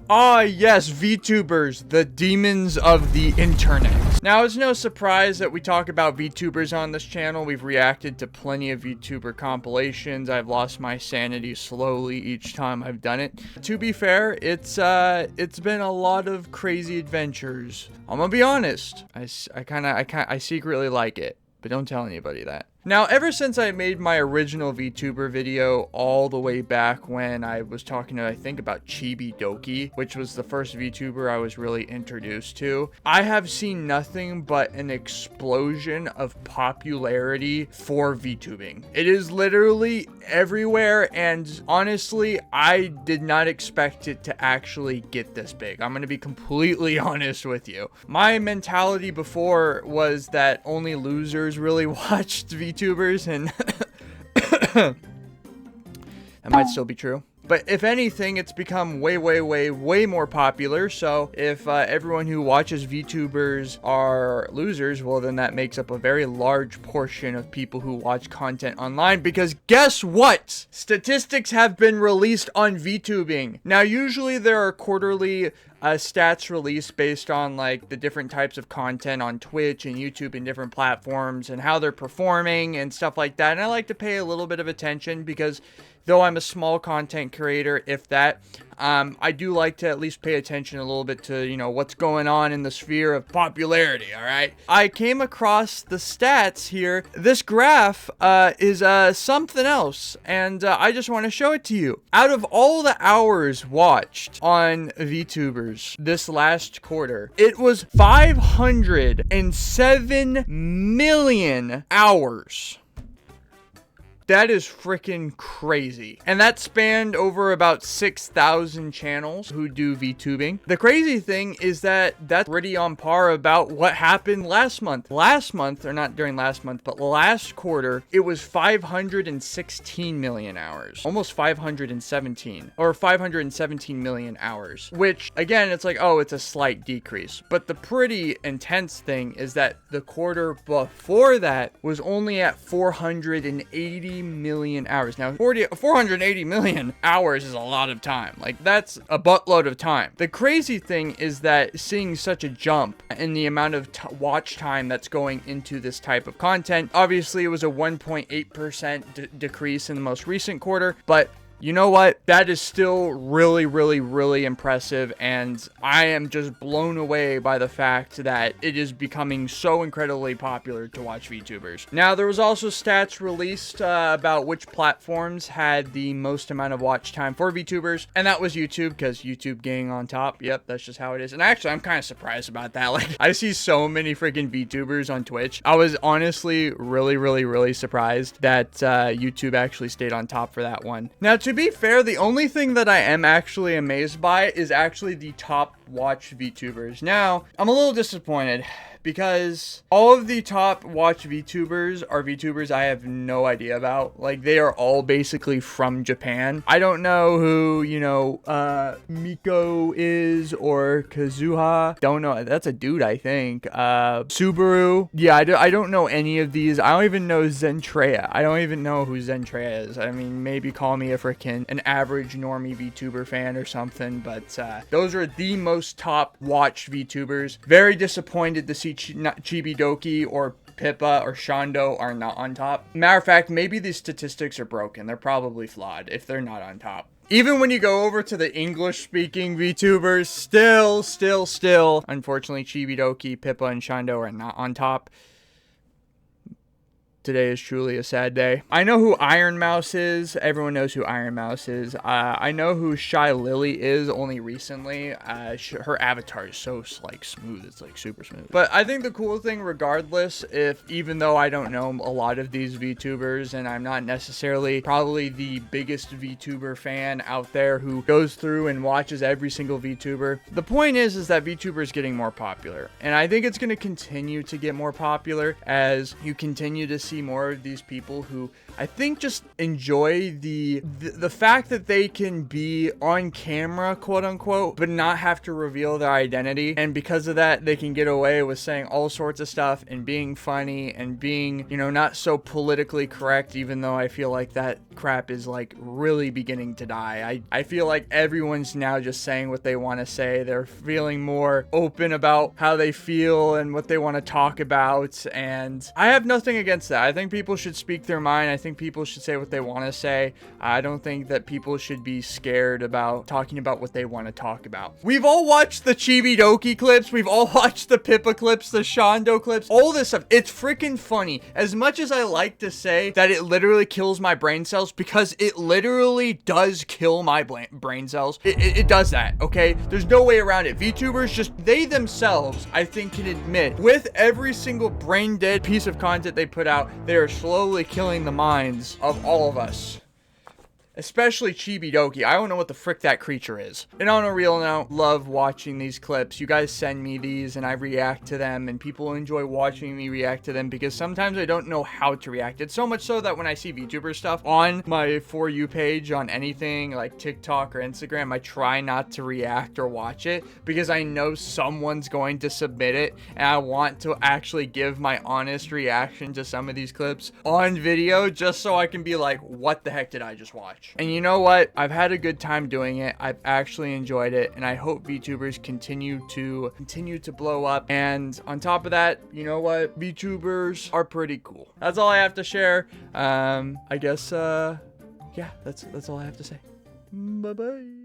Ah, yes, VTubers, the demons of the internet. Now, it's no surprise that we talk about VTubers on this channel. We've reacted to plenty of VTuber compilations. I've lost my sanity slowly each time I've done it. To be fair, it's been a lot of crazy adventures. I'm gonna be honest. I secretly like it, but don't tell anybody that. Now, ever since I made my original VTuber video all the way back when I was talking, I think, about Chibidoki, which was the first VTuber I was really introduced to, I have seen nothing but an explosion of popularity for VTubing. It is literally everywhere, and honestly, I did not expect it to actually get this big. I'm gonna be completely honest with you. My mentality before was that only losers really watched VTubers, and that might still be true. But if anything, it's become way more popular. So if everyone who watches VTubers are losers, well, then that makes up a very large portion of people who watch content online. Because guess what? Statistics have been released on VTubing. Now, usually there are quarterly stats released based on like the different types of content on Twitch and YouTube and different platforms and how they're performing and stuff like that. And I like to pay a little bit of attention because though I'm a small content creator, if that, I do like to at least pay attention a little bit to, you know, what's going on in the sphere of popularity, all right? I came across the stats here. This graph is something else, and I just want to show it to you. Out of all the hours watched on VTubers this last quarter, it was 507 million hours. That is freaking crazy. And that spanned over about 6,000 channels who do VTubing. The crazy thing is that that's pretty on par about what happened last month. Last month, or not during last month, but last quarter, it was 516 million hours. Almost 517, or 517 million hours. Which, again, it's like, oh, it's a slight decrease. But the pretty intense thing is that the quarter before that was only at 480 million hours. Now, 480 million hours is a lot of time. Like, that's a buttload of time. The crazy thing is that seeing such a jump in the amount of watch time that's going into this type of content, obviously it was a 1.8% decrease in the most recent quarter, but you know what? That is still really impressive, and I am just blown away by the fact that it is becoming so incredibly popular to watch VTubers. Now, there was also stats released about which platforms had the most amount of watch time for VTubers, and that was YouTube, because YouTube gang on top. Yep, that's just how it is. And actually, I'm kind of surprised about that. Like, I see so many freaking VTubers on Twitch. I was honestly really surprised that YouTube actually stayed on top for that one. Now, to be fair, the only thing that I am actually amazed by is actually the top watch VTubers. Now, I'm a little disappointed because all of the top watch VTubers are VTubers I have no idea about. Like, they are all basically from Japan. I don't know who, you know, Miko is, or Kazuha. Don't know. That's a dude, I think. Subaru. Yeah, I don't know any of these. I don't even know Zentreya. I don't even know who Zentreya is. I mean, maybe call me an average normie VTuber fan or something, but those are the most top watched VTubers. Very disappointed to see Chibidoki or Pippa or Shondo are not on top. Matter of fact, maybe these statistics are broken. They're probably flawed if they're not on top. Even when you go over to the English-speaking VTubers, still, unfortunately, Chibidoki, Pippa, and Shondo are not on top. Today is truly a sad day. I know who Iron Mouse is. Everyone knows who Iron Mouse is. I know who Shy Lily is only recently. Her avatar is so like smooth. It's like super smooth. But I think the cool thing, regardless, even though I don't know a lot of these VTubers and I'm not necessarily probably the biggest VTuber fan out there who goes through and watches every single VTuber, the point is that VTuber is getting more popular. And I think it's going to continue to get more popular as you continue to see more of these people who I think just enjoy the fact that they can be on camera, quote unquote, but not have to reveal their identity. And because of that, they can get away with saying all sorts of stuff and being funny and being, you know, not so politically correct, even though I feel like that crap is like really beginning to die. I feel like everyone's now just saying what they want to say. They're feeling more open about how they feel and what they want to talk about. And I have nothing against that. I think people should speak their mind. I think people should say what they want to say. I don't think that people should be scared about talking about what they want to talk about. We've all watched the Chibidoki clips. We've all watched the Pippa clips, the Shondo clips, all this stuff. It's freaking funny. As much as I like to say that it literally kills my brain cells, because it literally does kill my brain cells. It does that, okay? There's no way around it. VTubers just, they themselves, I think, can admit with every single brain dead piece of content they put out, they are slowly killing the minds of all of us. Especially Chibidoki. I don't know what the frick that creature is. And on a real note, love watching these clips. You guys send me these and I react to them, and people enjoy watching me react to them because sometimes I don't know how to react. It's so much so that when I see VTuber stuff on my For You page on anything like TikTok or Instagram, I try not to react or watch it because I know someone's going to submit it, and I want to actually give my honest reaction to some of these clips on video just so I can be like, what the heck did I just watch? And you know what? I've had a good time doing it. I've actually enjoyed it, and I hope VTubers continue to blow up. And on top of that, you know what? VTubers are pretty cool. That's all I have to share. I guess yeah, that's all I have to say. Bye bye.